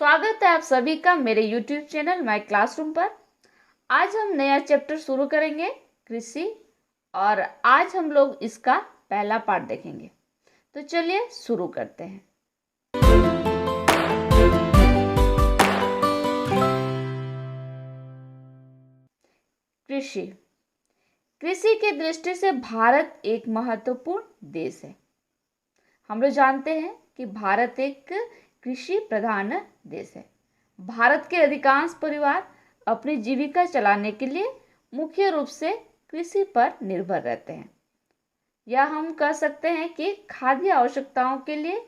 स्वागत है आप सभी का मेरे YouTube चैनल माय क्लासरूम पर। आज हम नया चैप्टर शुरू करेंगे कृषि, और आज हम लोग इसका पहला पार्ट देखेंगे। तो चलिए शुरू करते हैं। कृषि कृषि के दृष्टि से भारत एक महत्वपूर्ण देश है। हम लोग जानते हैं कि भारत एक कृषि प्रधान देश है। भारत के अधिकांश परिवार अपनी जीविका चलाने के लिए मुख्य रूप से कृषि पर निर्भर रहते हैं, या हम कह सकते हैं कि खाद्य आवश्यकताओं के लिए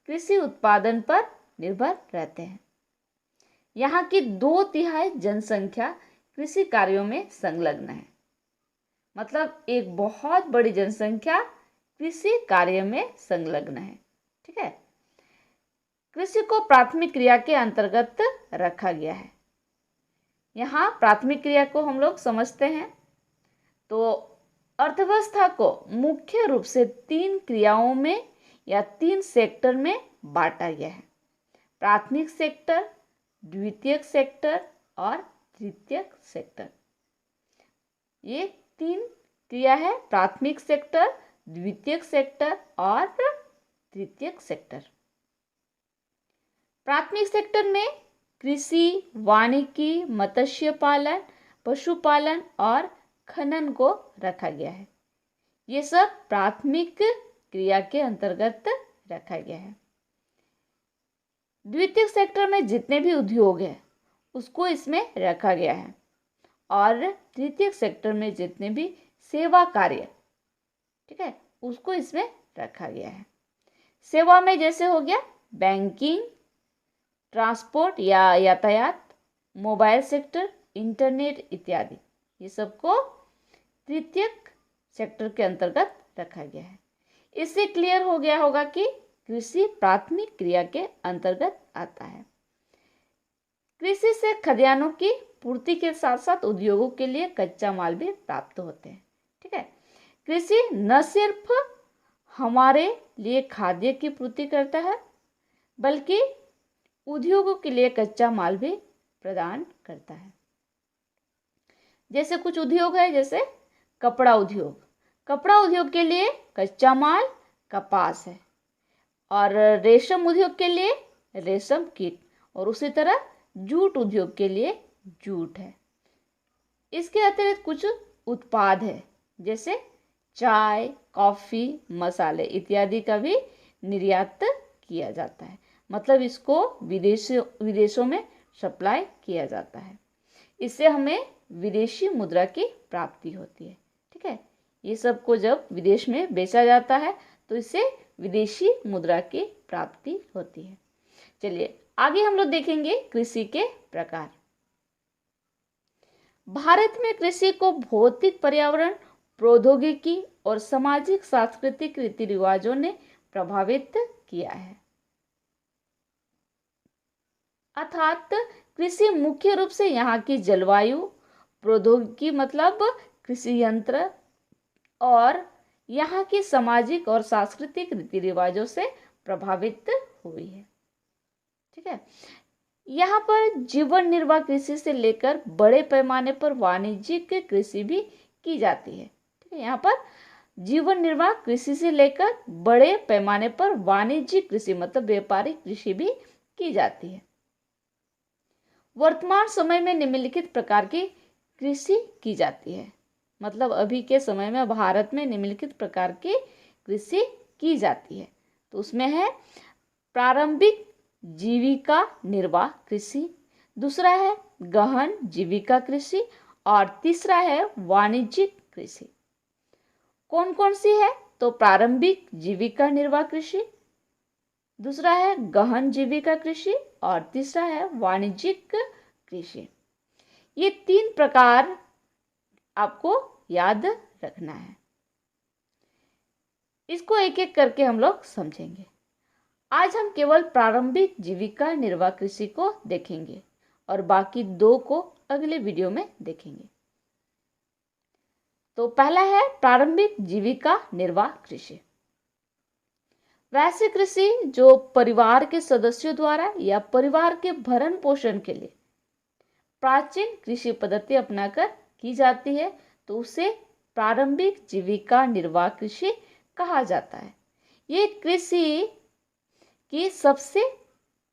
कृषि उत्पादन पर निर्भर रहते हैं। यहाँ की 2/3 जनसंख्या कृषि कार्यों में संलग्न है। मतलब एक बहुत बड़ी जनसंख्या कृषि कार्य में संलग्न है। ठीक है। कृषि को प्राथमिक क्रिया के अंतर्गत रखा गया है। यहाँ प्राथमिक क्रिया को हम लोग समझते हैं तो अर्थव्यवस्था को मुख्य रूप से 3 क्रियाओं में या 3 सेक्टर में बांटा गया है। प्राथमिक सेक्टर, द्वितीयक सेक्टर और तृतीयक सेक्टर। ये 3 क्रिया है, प्राथमिक सेक्टर, द्वितीयक सेक्टर और तृतीयक सेक्टर। प्राथमिक सेक्टर में कृषि, वानिकी, मत्स्य पालन, पशुपालन और खनन को रखा गया है। ये सब प्राथमिक क्रिया के अंतर्गत रखा गया है। द्वितीयक सेक्टर में जितने भी उद्योग है उसको इसमें रखा गया है, और तृतीयक सेक्टर में जितने भी सेवा कार्य, ठीक है, उसको इसमें रखा गया है। सेवा में जैसे हो गया बैंकिंग, ट्रांसपोर्ट या यातायात, मोबाइल सेक्टर, इंटरनेट इत्यादि, ये सबको तृतीयक सेक्टर के अंतर्गत रखा गया है। इससे क्लियर हो गया होगा कि कृषि प्राथमिक क्रिया के अंतर्गत आता है। कृषि से खाद्यान्नों की पूर्ति के साथ साथ उद्योगों के लिए कच्चा माल भी प्राप्त होते हैं। ठीक है। कृषि न सिर्फ हमारे लिए खाद्य की पूर्ति करता है, बल्कि उद्योगों के लिए कच्चा माल भी प्रदान करता है। जैसे कुछ उद्योग है, जैसे कपड़ा उद्योग। कपड़ा उद्योग के लिए कच्चा माल कपास है, और रेशम उद्योग के लिए रेशम कीट, और उसी तरह जूट उद्योग के लिए जूट है। इसके अतिरिक्त कुछ उत्पाद है, जैसे चाय, कॉफी, मसाले इत्यादि का भी निर्यात किया जाता है। मतलब इसको विदेशों में सप्लाई किया जाता है। इससे हमें विदेशी मुद्रा की प्राप्ति होती है। ठीक है। ये सब को जब विदेश में बेचा जाता है तो इससे विदेशी मुद्रा की प्राप्ति होती है। चलिए आगे हम लोग देखेंगे कृषि के प्रकार। भारत में कृषि को भौतिक, पर्यावरण, प्रौद्योगिकी और सामाजिक सांस्कृतिक रीति रिवाजों ने प्रभावित किया है। अर्थात कृषि मुख्य रूप से यहाँ की जलवायु, प्रौद्योगिकी मतलब कृषि यंत्र, और यहाँ की सामाजिक और सांस्कृतिक रीति रिवाजों से प्रभावित हुई है। ठीक है। यहाँ पर जीवन निर्वाह कृषि से लेकर बड़े पैमाने पर वाणिज्यिक कृषि भी की जाती है। ठीक है। यहाँ पर जीवन निर्वाह कृषि से लेकर बड़े पैमाने पर वाणिज्यिक कृषि मतलब व्यापारिक कृषि भी की जाती है। वर्तमान समय में निम्नलिखित प्रकार की कृषि की जाती है। मतलब अभी के समय में भारत में निम्नलिखित प्रकार की कृषि की जाती है। तो उसमें है प्रारंभिक जीविका निर्वाह कृषि, दूसरा है गहन जीविका कृषि, और तीसरा है वाणिज्यिक कृषि। कौन कौन सी है? तो प्रारंभिक जीविका निर्वाह कृषि, दूसरा है गहन जीविका कृषि, और तीसरा है वाणिज्यिक कृषि। ये 3 प्रकार आपको याद रखना है। इसको एक एक करके हम लोग समझेंगे। आज हम केवल प्रारंभिक जीविका निर्वाह कृषि को देखेंगे, और बाकी 2 को अगले वीडियो में देखेंगे। तो पहला है प्रारंभिक जीविका निर्वाह कृषि। वैसे कृषि जो परिवार के सदस्यों द्वारा या परिवार के भरण पोषण के लिए प्राचीन कृषि पद्धति अपनाकर की जाती है, तो उसे प्रारंभिक जीविका निर्वाह कृषि कहा जाता है। ये कृषि की सबसे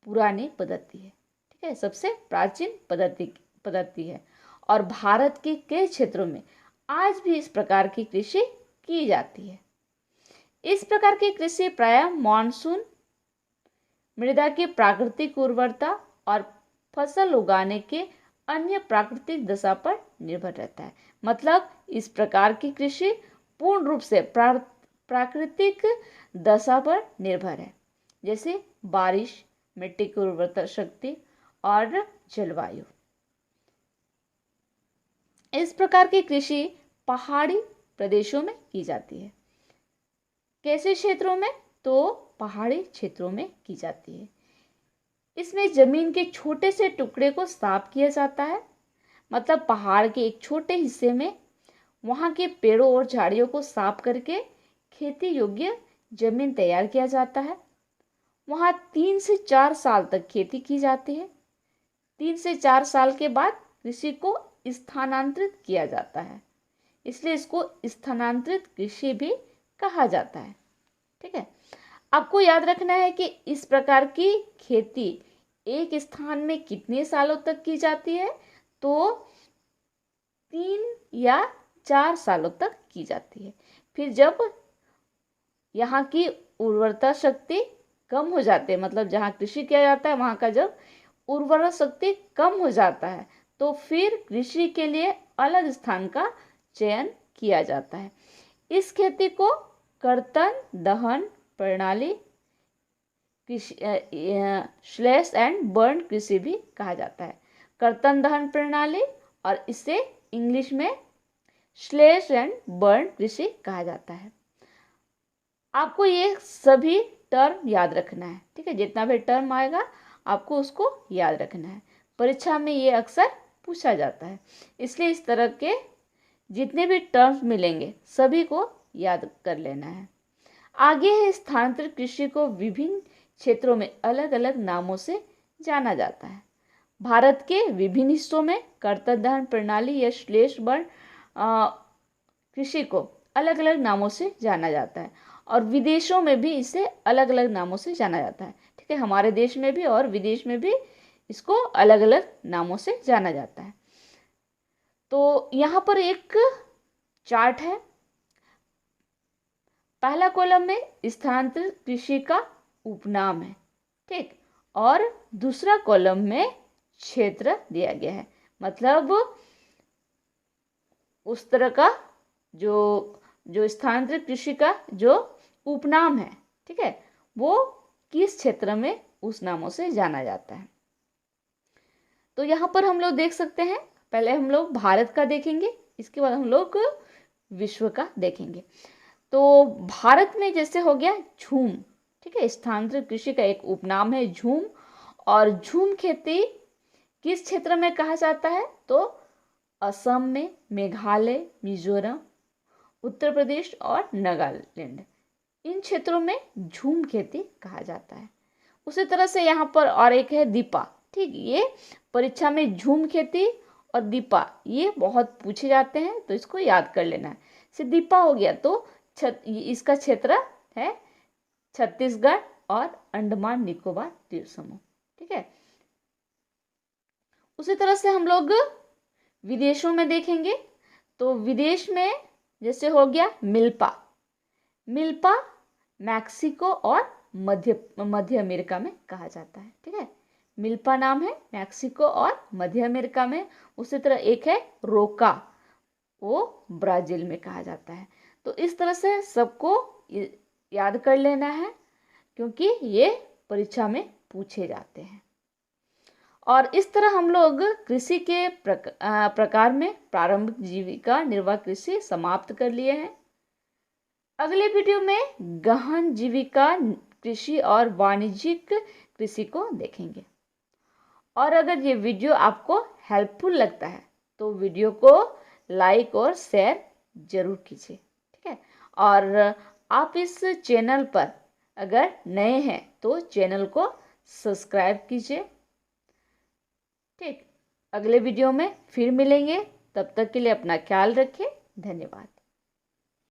पुरानी पद्धति है, ठीक है, सबसे प्राचीन पद्धति है और भारत के कई क्षेत्रों में आज भी इस प्रकार की कृषि की जाती है। इस प्रकार की कृषि प्रायः मानसून, मृदा की प्राकृतिक उर्वरता और फसल उगाने के अन्य प्राकृतिक दशा पर निर्भर रहता है। मतलब इस प्रकार की कृषि पूर्ण रूप से प्राकृतिक दशा पर निर्भर है, जैसे बारिश, मिट्टी की उर्वरता शक्ति और जलवायु। इस प्रकार की कृषि पहाड़ी प्रदेशों में की जाती है। कैसे क्षेत्रों में? तो पहाड़ी क्षेत्रों में की जाती है। इसमें जमीन के छोटे से टुकड़े को साफ किया जाता है। मतलब पहाड़ के एक छोटे हिस्से में वहाँ के पेड़ों और झाड़ियों को साफ करके खेती योग्य जमीन तैयार किया जाता है। वहाँ 3 से 4 साल तक खेती की जाती है। 3 से 4 साल के बाद कृषि को स्थानांतरित किया जाता है, इसलिए इसको स्थानांतरित कृषि भी कहा जाता है। ठीक है, आपको याद रखना है कि इस प्रकार की खेती एक स्थान में कितने सालों तक की जाती है? तो 3 या 4 सालों तक की जाती है। फिर जब यहाँ की उर्वरता शक्ति कम हो जाती है, मतलब जहाँ कृषि किया जाता है वहाँ का जब उर्वरा शक्ति कम हो जाता है, तो फिर कृषि के लिए अलग स्थान का चयन किया जाता है। इस खेती को कर्तन दहन प्रणाली स्लैश एंड बर्न कृषि भी कहा जाता है। कर्तन दहन प्रणाली, और इसे इंग्लिश में स्लैश एंड बर्न कृषि कहा जाता है। आपको ये सभी टर्म याद रखना है, ठीक है, जितना भी टर्म आएगा आपको उसको याद रखना है। परीक्षा में ये अक्सर पूछा जाता है, इसलिए इस तरह के जितने भी टर्म्स मिलेंगे सभी को याद कर लेना है। आगे है स्थानांतरित कृषि को विभिन्न क्षेत्रों में अलग अलग नामों से जाना जाता है। भारत के विभिन्न हिस्सों में कर्तन दहन प्रणाली या स्लैश बर्न कृषि को अलग अलग नामों से जाना जाता है और विदेशों में भी इसे अलग अलग नामों से जाना जाता है। ठीक है, हमारे देश में भी और विदेश में भी इसको अलग अलग नामों से जाना जाता है। तो यहाँ पर एक चार्ट है। पहला कॉलम में स्थानांतरित कृषि का उपनाम है, ठीक, और दूसरा कॉलम में क्षेत्र दिया गया है। मतलब उस तरह का जो स्थानांतरित कृषि का जो उपनाम है, ठीक है, वो किस क्षेत्र में उस नामों से जाना जाता है। तो यहाँ पर हम लोग देख सकते हैं, पहले हम लोग भारत का देखेंगे, इसके बाद हम लोग विश्व का देखेंगे। तो भारत में जैसे हो गया झूम, ठीक है, स्थानांतरित कृषि का एक उपनाम है झूम, और झूम खेती किस क्षेत्र में कहा जाता है? तो असम में, मेघालय, मिजोरम, उत्तर प्रदेश और नागालैंड, इन क्षेत्रों में झूम खेती कहा जाता है। उसी तरह से यहाँ पर और एक है दीपा, ठीक, ये परीक्षा में झूम खेती और दीपा ये बहुत पूछे जाते हैं, तो इसको याद कर लेना है। से दीपा हो गया तो इसका क्षेत्र है छत्तीसगढ़ और अंडमान निकोबार द्वीप समूह, ठीक है। उसी तरह से हम लोग विदेशों में देखेंगे, तो विदेश में जैसे हो गया मिल्पा, मिल्पा मैक्सिको और मध्य अमेरिका में कहा जाता है, ठीक है, मिल्पा नाम है मैक्सिको और मध्य अमेरिका में। उसी तरह एक है रोका, वो ब्राजील में कहा जाता है। तो इस तरह से सबको याद कर लेना है, क्योंकि ये परीक्षा में पूछे जाते हैं। और इस तरह हम लोग कृषि के प्रकार में प्रारंभिक जीविका निर्वाह कृषि समाप्त कर लिए हैं। अगले वीडियो में गहन जीविका कृषि और वाणिज्यिक कृषि को देखेंगे। और अगर ये वीडियो आपको हेल्पफुल लगता है तो वीडियो को लाइक और शेयर जरूर कीजिए, ठीक है। और आप इस चैनल पर अगर नए हैं तो चैनल को सब्सक्राइब कीजिए। ठीक, अगले वीडियो में फिर मिलेंगे। तब तक के लिए अपना ख्याल रखिए। धन्यवाद।